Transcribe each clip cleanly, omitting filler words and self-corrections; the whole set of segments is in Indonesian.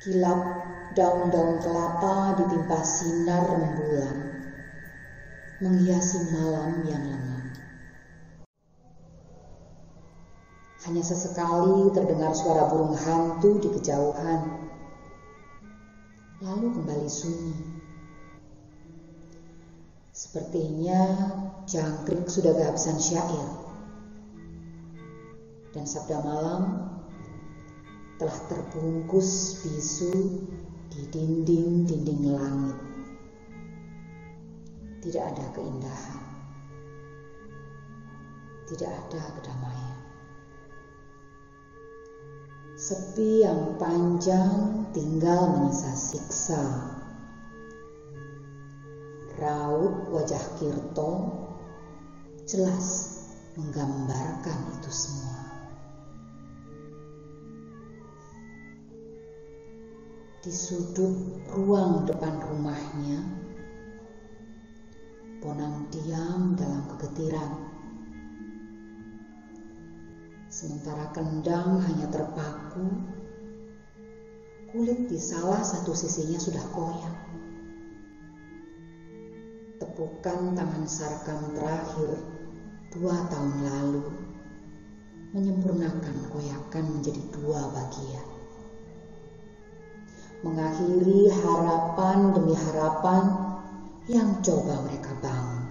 Kilap daun-daun kelapa ditimpa sinar rembulan menghiasi malam yang lengang. Hanya sesekali terdengar suara burung hantu di kejauhan, lalu kembali sunyi. Sepertinya jangkrik sudah kehabisan syair, dan sabda malam telah terbungkus bisu di dinding-dinding langit. Tidak ada keindahan, tidak ada kedamaian. Sepi yang panjang tinggal menyisa siksa. Raut wajah Kirto jelas menggambarkan itu semua. Di sudut ruang depan rumahnya, Bonang diam dalam kegetiran. Sementara Kendang hanya terpaku, kulit di salah satu sisinya sudah koyak. Tepukan tangan Sarkam terakhir 2 tahun lalu menyempurnakan koyakan menjadi 2 bagian. Mengakhiri harapan demi harapan yang coba mereka bangun.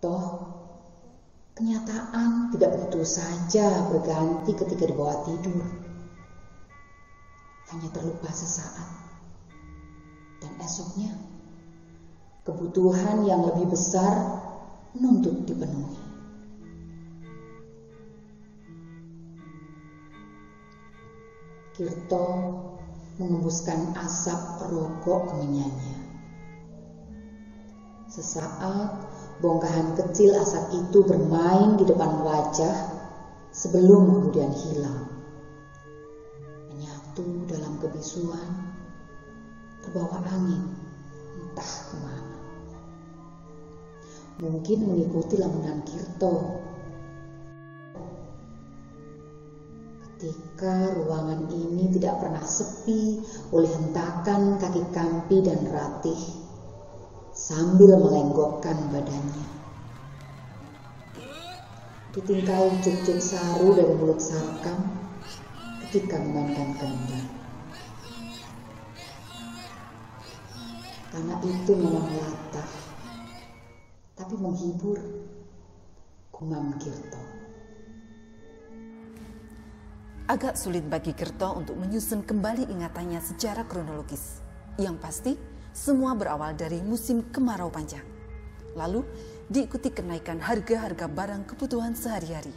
Toh, kenyataan tidak begitu saja berganti ketika dibawa tidur. Hanya terlupa sesaat. Dan esoknya, kebutuhan yang lebih besar menuntut dipenuhi. Kirto mengembuskan asap rokok kemenyannya. Sesaat bongkahan kecil asap itu bermain di depan wajah sebelum kemudian hilang. Menyatu dalam kebisuan, terbawa angin entah kemana. Mungkin mengikuti lamunan Kirto. Ketika ruangan ini tidak pernah sepi oleh hentakan kaki Kampi dan Ratih sambil melenggokkan badannya. Ditingkai cuk-cuk saru dari mulut Sarkam ketika memainkan kendang. Tanah itu memang latah, tapi menghibur, gumam Kirto. Agak sulit bagi Kirto untuk menyusun kembali ingatannya secara kronologis. Yang pasti, semua berawal dari musim kemarau panjang. Lalu diikuti kenaikan harga-harga barang kebutuhan sehari-hari.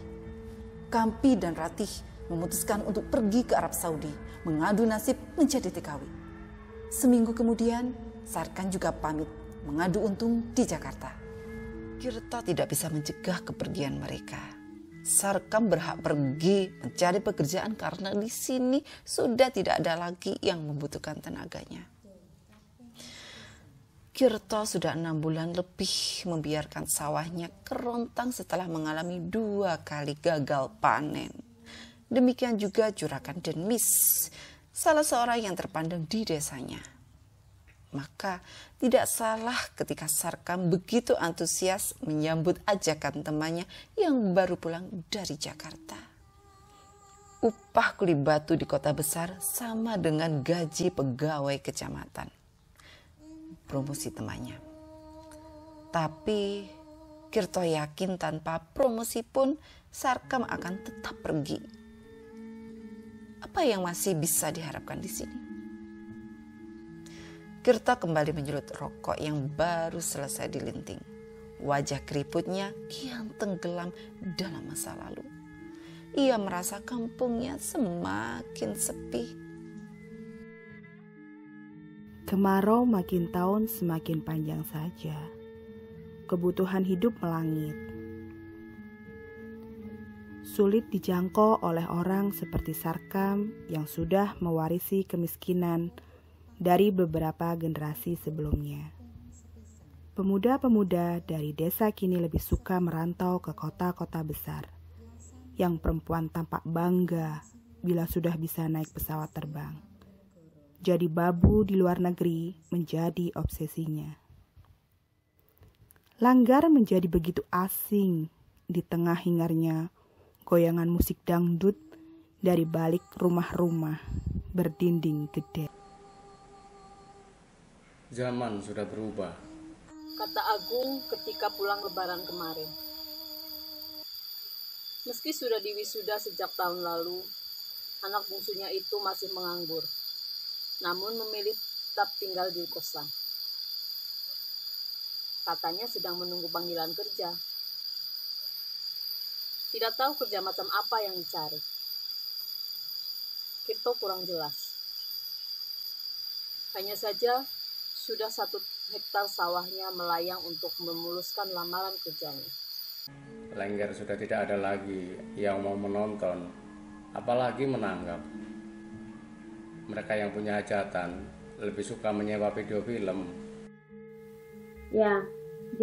Kampi dan Ratih memutuskan untuk pergi ke Arab Saudi, mengadu nasib menjadi TKW. Seminggu kemudian, Sarkan juga pamit, mengadu untung di Jakarta. Kirto tidak bisa mencegah kepergian mereka. Sarkam berhak pergi mencari pekerjaan karena di sini sudah tidak ada lagi yang membutuhkan tenaganya. Kirto sudah 6 bulan lebih membiarkan sawahnya kerontang setelah mengalami 2 kali gagal panen. Demikian juga Juragan Denmis, salah seorang yang terpandang di desanya. Maka tidak salah ketika Sarkam begitu antusias menyambut ajakan temannya yang baru pulang dari Jakarta. Upah kuli batu di kota besar sama dengan gaji pegawai kecamatan. Promosi temannya. Tapi Kirto yakin tanpa promosi pun Sarkam akan tetap pergi. Apa yang masih bisa diharapkan di sini? Kirto kembali menyulut rokok yang baru selesai dilinting. Wajah keriputnya kian tenggelam dalam masa lalu. Ia merasa kampungnya semakin sepi. Kemarau makin tahun semakin panjang saja. Kebutuhan hidup melangit. Sulit dijangkau oleh orang seperti Sarkam yang sudah mewarisi kemiskinan dari beberapa generasi sebelumnya. Pemuda-pemuda dari desa kini lebih suka merantau ke kota-kota besar, yang perempuan tampak bangga bila sudah bisa naik pesawat terbang. Jadi babu di luar negeri menjadi obsesinya. Langgar menjadi begitu asing di tengah hingarnya goyangan musik dangdut dari balik rumah-rumah berdinding gede. Zaman sudah berubah, kata Agung ketika pulang lebaran kemarin. Meski sudah diwisuda sejak tahun lalu, anak bungsunya itu masih menganggur, namun memilih tetap tinggal di kosan. Katanya sedang menunggu panggilan kerja. Tidak tahu kerja macam apa yang dicari. Kirto kurang jelas. Hanya saja sudah 1 hektar sawahnya melayang untuk memuluskan lamaran kerjanya. Lengger sudah tidak ada lagi yang mau menonton, apalagi menanggap. Mereka yang punya hajatan lebih suka menyewa video film. Ya,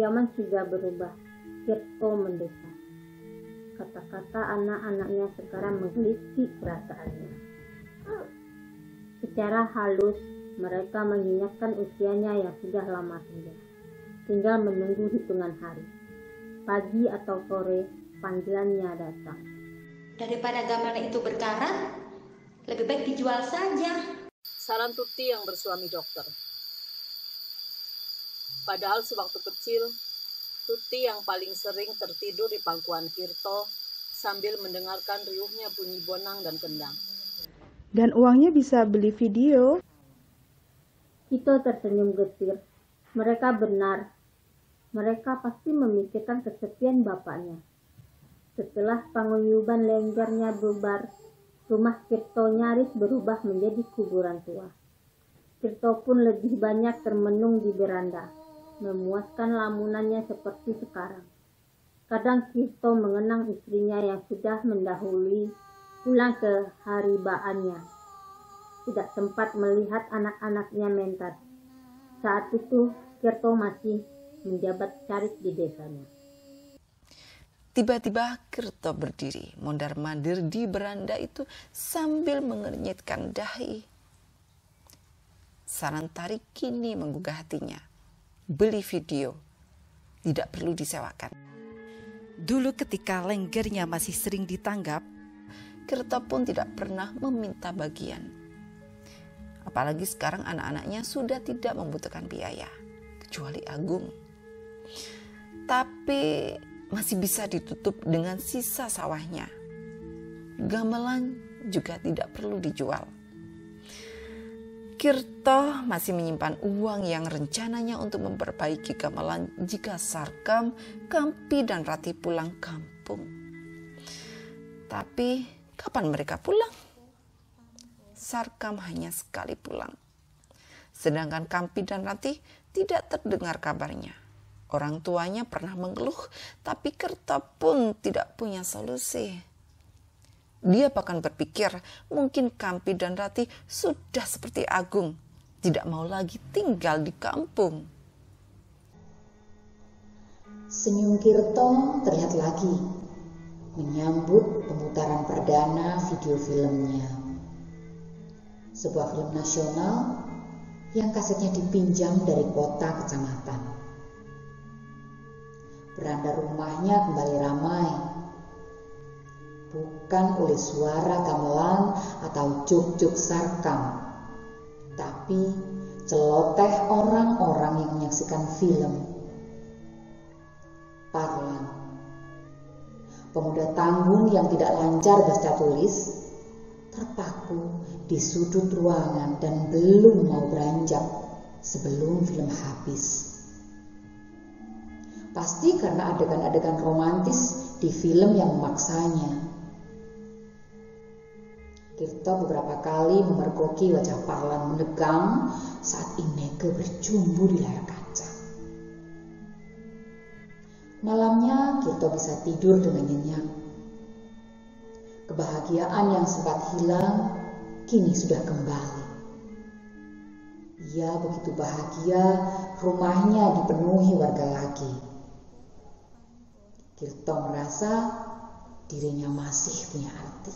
zaman sudah berubah. Kirto mendesak. Kata-kata anak-anaknya sekarang menggeliti perasaannya. Secara halus, mereka mengingatkan usianya yang sudah lama tua. Tinggal menunggu hitungan hari. Pagi atau sore, panggilannya datang. Daripada gambarnya itu berkarat, lebih baik dijual saja. Saran Tuti yang bersuami dokter. Padahal sewaktu kecil, Tuti yang paling sering tertidur di pangkuan Kirto sambil mendengarkan riuhnya bunyi bonang dan kendang. Dan uangnya bisa beli video. Kito tersenyum getir. Mereka benar. Mereka pasti memikirkan kesepian bapaknya. Setelah paguyuban Lenggernya bubar, rumah Kirto nyaris berubah menjadi kuburan tua. Kirto pun lebih banyak termenung di beranda, memuaskan lamunannya seperti sekarang. Kadang Kirto mengenang istrinya yang sudah mendahului pulang ke haribaannya. Tidak sempat melihat anak-anaknya mentas. Saat itu Kirto masih menjabat carik di desanya. Tiba-tiba Kirto berdiri, mondar-mandir di beranda itu sambil mengernyitkan dahi. Saran Tari kini menggugah hatinya. Beli video, tidak perlu disewakan. Dulu ketika Lenggernya masih sering ditanggap, Kirto pun tidak pernah meminta bagian. Apalagi sekarang anak-anaknya sudah tidak membutuhkan biaya, kecuali Agung. Tapi masih bisa ditutup dengan sisa sawahnya. Gamelan juga tidak perlu dijual. Kirto masih menyimpan uang yang rencananya untuk memperbaiki gamelan jika Sarkam, Kampi, dan Rati pulang kampung. Tapi kapan mereka pulang? Sarkam hanya sekali pulang. Sedangkan Kampi dan Rati tidak terdengar kabarnya. Orang tuanya pernah mengeluh, tapi Kirto pun tidak punya solusi. Dia bahkan berpikir mungkin Kampi dan Rati sudah seperti Agung, tidak mau lagi tinggal di kampung. Senyum Kirto terlihat lagi menyambut pemutaran perdana video filmnya. Sebuah film nasional yang kasetnya dipinjam dari kota kecamatan. Beranda rumahnya kembali ramai. Bukan oleh suara gamelan atau juk-juk Sarkam, tapi celoteh orang-orang yang menyaksikan film. Parlan, pemuda tanggung yang tidak lancar baca tulis, terpaku di sudut ruangan dan belum mau beranjak sebelum film habis. Pasti karena adegan-adegan romantis di film yang memaksanya. Kirto beberapa kali memergoki wajah Parlan menegang saat Inneke berjumbu di layar kaca. Malamnya Kirto bisa tidur dengan nyenyak. Kebahagiaan yang sempat hilang kini sudah kembali. Ia begitu bahagia rumahnya dipenuhi warga lagi. Kirto merasa dirinya masih punya arti.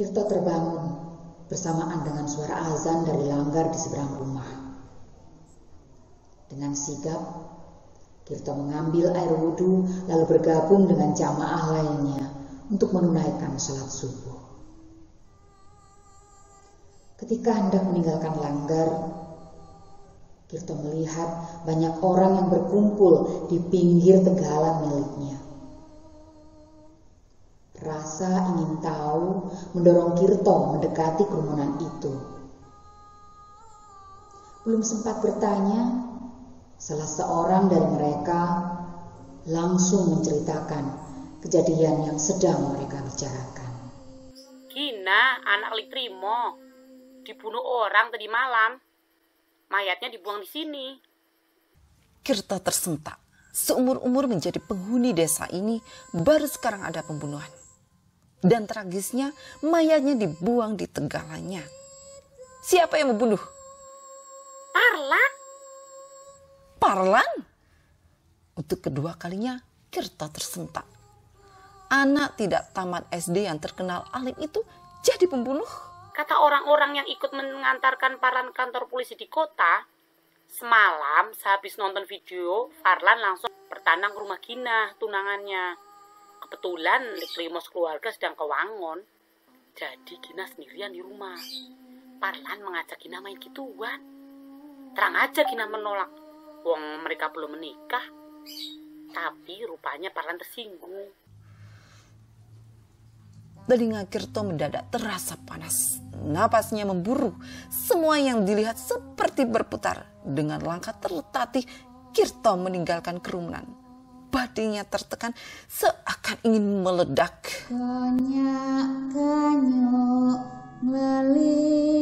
Tirto terbangun bersamaan dengan suara azan dari langgar di seberang rumah. Dengan sigap, Tirto mengambil air wudhu lalu bergabung dengan jamaah lainnya untuk menunaikan salat subuh. Ketika hendak meninggalkan langgar, Tirto melihat banyak orang yang berkumpul di pinggir tegalan miliknya. Rasa ingin tahu mendorong Tirto mendekati kerumunan itu. Belum sempat bertanya, salah seorang dari mereka langsung menceritakan kejadian yang sedang mereka bicarakan. Gina, anak Litrimo, dibunuh orang tadi malam. Mayatnya dibuang di sini. Kirto tersentak. Seumur-umur menjadi penghuni desa ini, baru sekarang ada pembunuhan. Dan tragisnya, mayatnya dibuang di tegalannya. Siapa yang membunuh? Parlan. Parlan? Untuk kedua kalinya, Kirto tersentak. Anak tidak tamat SD yang terkenal alim itu jadi pembunuh. Kata orang-orang yang ikut mengantarkan Parlan kantor polisi di kota, semalam sehabis nonton video, Parlan langsung bertandang ke rumah Gina, tunangannya. Kebetulan Litrimo keluarga sedang ke Wangon, jadi Gina sendirian di rumah. Parlan mengajak Gina main gituan. Terang aja Gina menolak, wong mereka belum menikah. Tapi rupanya Parlan tersinggung. Telinga Kirto mendadak terasa panas. Napasnya memburu. Semua yang dilihat seperti berputar. Dengan langkah tertatih, Kirto meninggalkan kerumunan. Badannya tertekan seakan ingin meledak. Konyak kanyuk melalui